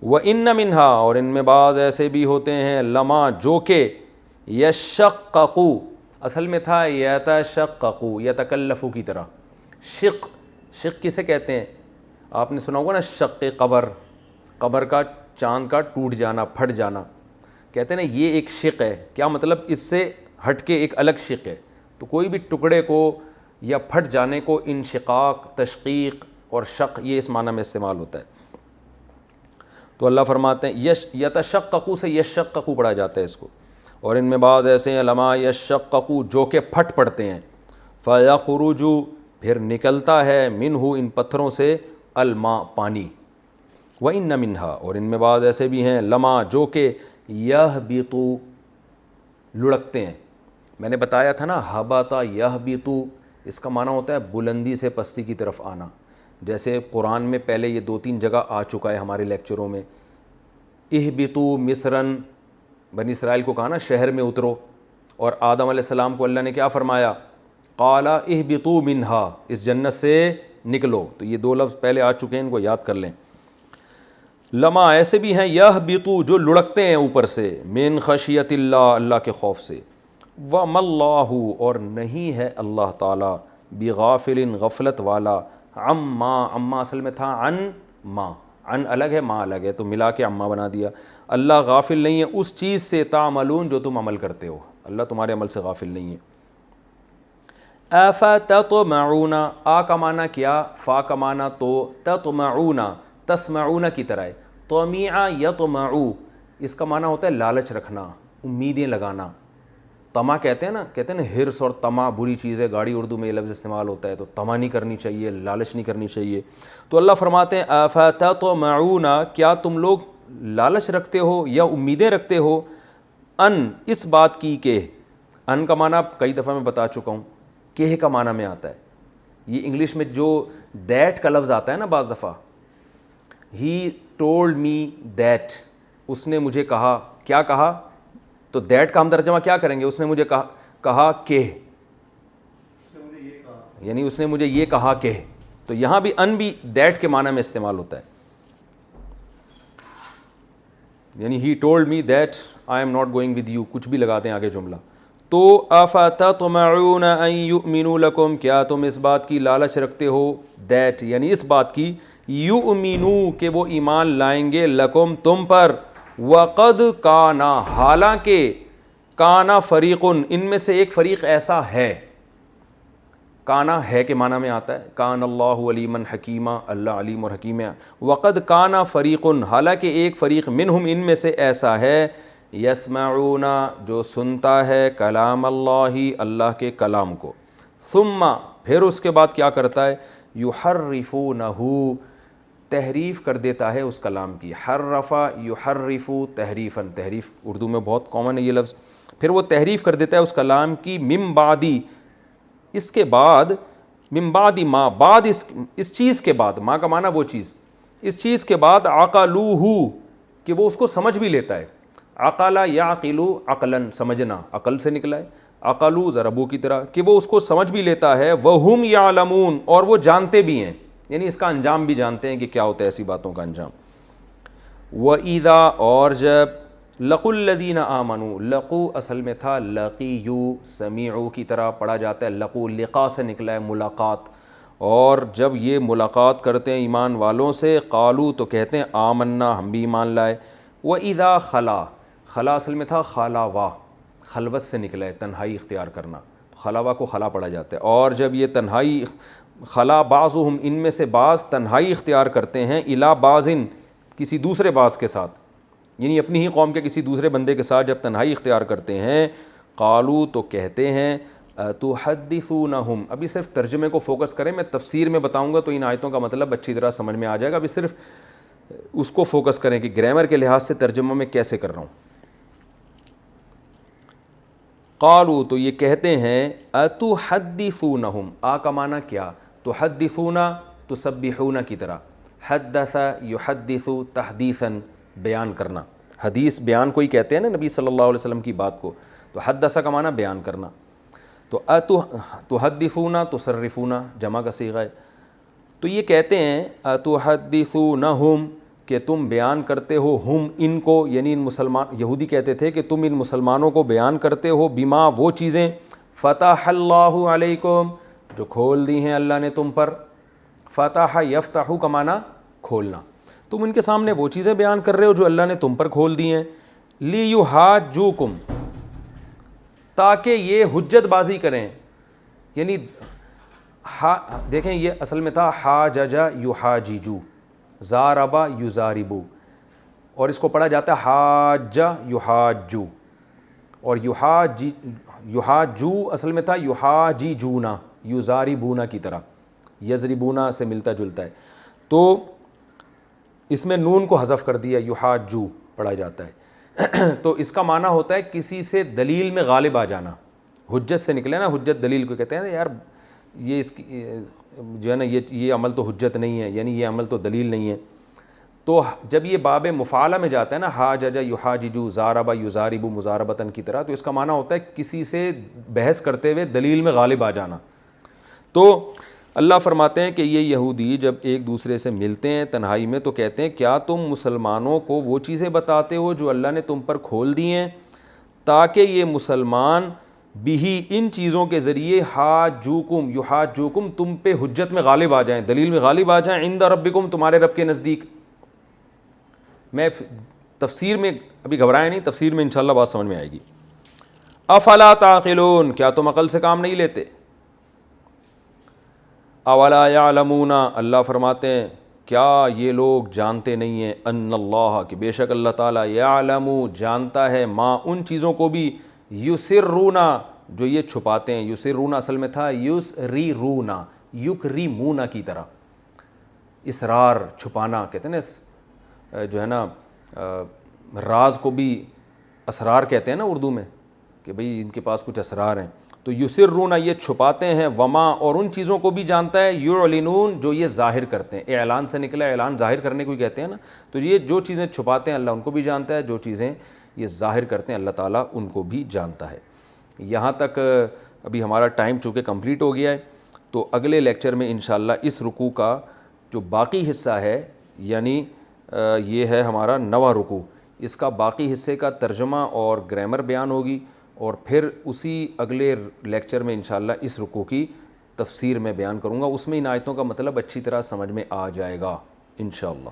وَإِنَّ مِنْهَا، اور ان میں بعض ایسے بھی ہوتے ہیں، لما جو کہ یشققوا، اصل میں تھا یتشققوا، یتکلفوا کی طرح، شق کسے کہتے ہیں؟ آپ نے سنا ہوگا نا شق قبر کا چاند کا ٹوٹ جانا، پھٹ جانا، کہتے ہیں نا یہ ایک شق ہے، کیا مطلب اس سے ہٹ کے ایک الگ شق ہے، تو کوئی بھی ٹکڑے کو یا پھٹ جانے کو انشقاق، تشقیق اور شق یہ اس معنی میں استعمال ہوتا ہے۔ تو اللہ فرماتے ہیں یتشققوا سے یشققوا پڑھا جاتا ہے اس کو، اور ان میں بعض ایسے ہیں، لما یشققوا جو کہ پھٹ پڑتے ہیں، فیخرج پھر نکلتا ہے، منہ ان پتھروں سے، الماء پانی، وَإِنَّ مِنْهَا، اور ان میں بعض ایسے بھی ہیں، لما جو کہ یہبط لڑکتے ہیں، میں نے بتایا تھا نا ہبط یہبط، اس کا معنی ہوتا ہے بلندی سے پستی کی طرف آنا، جیسے قرآن میں پہلے یہ 2-3 جگہ آ چکا ہے ہمارے لیکچروں میں، اہبطوا مصرن، بنی اسرائیل کو کہا نا شہر میں اترو، اور آدم علیہ السلام کو اللہ نے کیا فرمایا؟ قال اہبطوا منہا، اس جنت سے نکلو، تو یہ 2 لفظ پہلے آ چکے ہیں، ان کو یاد کر لیں۔ لما ایسے بھی ہیں، یہبطوا جو لڑکتے ہیں اوپر سے، من خشیت اللہ، اللہ کے خوف سے، وما اللہ، اور نہیں ہے اللہ تعالیٰ، بغافل غفلت والا، عما اصل میں تھا عن ما، عن الگ ہے ما الگ ہے، تو ملا کے عما بنا دیا، اللہ غافل نہیں ہے اس چیز سے، تعملون جو تم عمل کرتے ہو، اللہ تمہارے عمل سے غافل نہیں ہے۔ افتطمعون، آ کا معنی کیا، فا کا معنی تو، تطمعون تسمعون کی طرح ہے، طمع یطمع، اس کا معنی ہوتا ہے لالچ رکھنا، امیدیں لگانا، طمع کہتے ہیں نا ہرس اور طمع بری چیز ہے، گاڑی اردو میں یہ لفظ استعمال ہوتا ہے، تو طمع نہیں کرنی چاہیے، لالچ نہیں کرنی چاہیے۔ تو اللہ فرماتے ہیں افتطمعون، کیا تم لوگ لالچ رکھتے ہو یا امیدیں رکھتے ہو، ان اس بات کی کہ، ان کا معنی کئی دفعہ میں بتا چکا ہوں، کہ کا معنی میں آتا ہے، یہ انگلش میں جو دیٹ کا لفظ آتا ہے نا بعض دفعہ، ہی ٹولڈ می دیٹ، اس نے مجھے کہا، کیا کہا؟ تو دیٹ کا ہم ترجمہ کیا کریں گے؟ اس نے مجھے کہا کہ، یعنی اس نے مجھے یہ کہا کہ، تو یہاں بھی ان بھی دیٹ کے معنی میں استعمال ہوتا ہے، یعنی he told me that I am not going with you, کچھ بھی لگاتے ہیں آگے جملہ۔ تو افتطمعون ان یؤمنوا لکم، کیا تم اس بات کی لالچ رکھتے ہو، دیٹ یعنی اس بات کی، یؤمنوا کہ وہ ایمان لائیں گے، لکم تم پر، وقد کانا حالانکہ، کانا فریقن ان میں سے ایک فریق ایسا ہے، کانا ہے کے معنی میں آتا ہے، کان اللہ علیما حکیما، اللہ علیم اور حکیم ہے، وقد کانا فریقن حالانکہ ایک فریق، منہم ان میں سے ایسا ہے، یسمعون جو سنتا ہے، کلام اللہ اللہ کے کلام کو، ثم پھر اس کے بعد کیا کرتا ہے، یحرفونہ تحریف کر دیتا ہے اس کلام کی، حرف یحرف تحریفاً، تحریف اردو میں بہت کامن ہے یہ لفظ، پھر وہ تحریف کر دیتا ہے اس کلام کی، من بعدی اس کے بعد، من بعد ما بعد اس چیز کے بعد، ما کا معنی وہ چیز، اس چیز کے بعد عقلوہ کہ وہ اس کو سمجھ بھی لیتا ہے. عقل یعقل عقلا سمجھنا عقل سے نکلا ہے. عقلو ضربو کی طرح کہ وہ اس کو سمجھ بھی لیتا ہے. وہم یعلمون اور وہ جانتے بھی ہیں, یعنی اس کا انجام بھی جانتے ہیں کہ کیا ہوتا ہے ایسی باتوں کا انجام. وَإِذَا اور جب لقوا الذین آمنوا, لقو اصل میں تھا لقیو سمیعو کی طرح پڑھا جاتا ہے. لقو لقا سے نکلا ہے ملاقات, اور جب یہ ملاقات کرتے ہیں ایمان والوں سے قالو تو کہتے ہیں آمنا ہم بھی ایمان لائے. وَإِذَا خلا, خلا اصل میں تھا خلاوا, خلوت سے نکلا ہے تنہائی اختیار کرنا, خلاوا کو خلا پڑھا جاتا ہے. اور جب یہ تنہائی خلا بعضهم ان میں سے بعض تنہائی اختیار کرتے ہیں الی بعضن کسی دوسرے بعض کے ساتھ, یعنی اپنی ہی قوم کے کسی دوسرے بندے کے ساتھ جب تنہائی اختیار کرتے ہیں قالو تو کہتے ہیں تحدثونہم. ابھی صرف ترجمے کو فوکس کریں, میں تفسیر میں بتاؤں گا تو ان آیتوں کا مطلب اچھی طرح سمجھ میں آ جائے گا. ابھی صرف اس کو فوکس کریں کہ گرامر کے لحاظ سے ترجمہ میں کیسے کر رہا ہوں. قالو تو یہ کہتے ہیں اتحدثونہم, آ کا معنی کیا, تحدثون تسبحون کی طرح, حدث یحدث تحدیثا بیان کرنا, حدیث بیان کو ہی کہتے ہیں نا نبی صلی اللہ علیہ وسلم کی بات کو, تو حدث کا معنی بیان کرنا. تو تحدثون تصرفون جمع کا صیغہ ہے. تو یہ کہتے ہیں اتحدثونہم کہ تم بیان کرتے ہو ہم ان کو, یعنی ان مسلمان یہودی کہتے تھے کہ تم ان مسلمانوں کو بیان کرتے ہو بما وہ چیزیں فتح اللہ علیکم جو کھول دی ہیں اللہ نے تم پر. فتح یفتح کا معنی کھولنا, تم ان کے سامنے وہ چیزیں بیان کر رہے ہو جو اللہ نے تم پر کھول دی ہیں. لیحاجوکم تاکہ یہ حجت بازی کریں, یعنی دیکھیں یہ اصل میں تھا حاجج یحاججو, زاربا یزاربو, اور اس کو پڑھا جاتا ہے حاج یحاجو, اور یحاجو اصل میں تھا یحاججونا یزاربونا کی طرح, یضربونا سے ملتا جلتا ہے. تو اس میں نون کو حذف کر دیا, یحاجو پڑھا جاتا ہے. تو اس کا معنی ہوتا ہے کسی سے دلیل میں غالب آ جانا, حجت سے نکلے نا, حجت دلیل کو کہتے ہیں یار یہ اس کی جو ہے نا یہ عمل تو حجت نہیں ہے, یعنی یہ عمل تو دلیل نہیں ہے. تو جب یہ باب مفعلہ میں جاتا ہے نا حاجج یحاججو زاربا یزاربو مزاربتاً کی طرح, تو اس کا معنی ہوتا ہے کسی سے بحث کرتے ہوئے دلیل میں غالب آ جانا. تو اللہ فرماتے ہیں کہ یہ یہودی جب ایک دوسرے سے ملتے ہیں تنہائی میں تو کہتے ہیں کیا تم مسلمانوں کو وہ چیزیں بتاتے ہو جو اللہ نے تم پر کھول دی ہیں تاکہ یہ مسلمان بھی ان چیزوں کے ذریعے حاجوکم یحاجوکم تم پہ حجت میں غالب آ جائیں, دلیل میں غالب آ جائیں, عند ربکم تمہارے رب کے نزدیک. میں تفسیر میں ابھی گھبرائے نہیں, تفسیر میں انشاءاللہ بات سمجھ میں آئے گی. افلا تعقلون کیا تم عقل سے کام نہیں لیتے. اولا یعلمون اللہ فرماتے ہیں کیا یہ لوگ جانتے نہیں ہیں ان اللہ کہ بے شک اللہ تعالیٰ یعلم جانتا ہے ما ان چیزوں کو بھی یسرون جو یہ چھپاتے ہیں. یسرون اصل میں تھا یسریرون یکریمون کی طرح, اسرار چھپانا کہتے ہیں نا, جو ہے نا راز کو بھی اسرار کہتے ہیں نا اردو میں کہ بھئی ان کے پاس کچھ اسرار ہیں. تو یسرون یہ چھپاتے ہیں, وما اور ان چیزوں کو بھی جانتا ہے, یعلنون جو یہ ظاہر کرتے ہیں. اعلان سے نکلا, اعلان ظاہر کرنے کو ہی کہتے ہیں نا, تو یہ جو چیزیں چھپاتے ہیں اللہ ان کو بھی جانتا ہے, جو چیزیں یہ ظاہر کرتے ہیں اللہ تعالیٰ ان کو بھی جانتا ہے. یہاں تک ابھی ہمارا ٹائم چونکہ کمپلیٹ ہو گیا ہے, تو اگلے لیکچر میں انشاءاللہ اس رکوع کا جو باقی حصہ ہے, یعنی یہ ہے ہمارا 9واں رکوع, اس کا باقی حصے کا ترجمہ اور گرامر بیان ہوگی, اور پھر اسی اگلے لیکچر میں انشاءاللہ اس رکوع کی تفسیر میں بیان کروں گا. اس میں ان آیتوں کا مطلب اچھی طرح سمجھ میں آ جائے گا انشاءاللہ.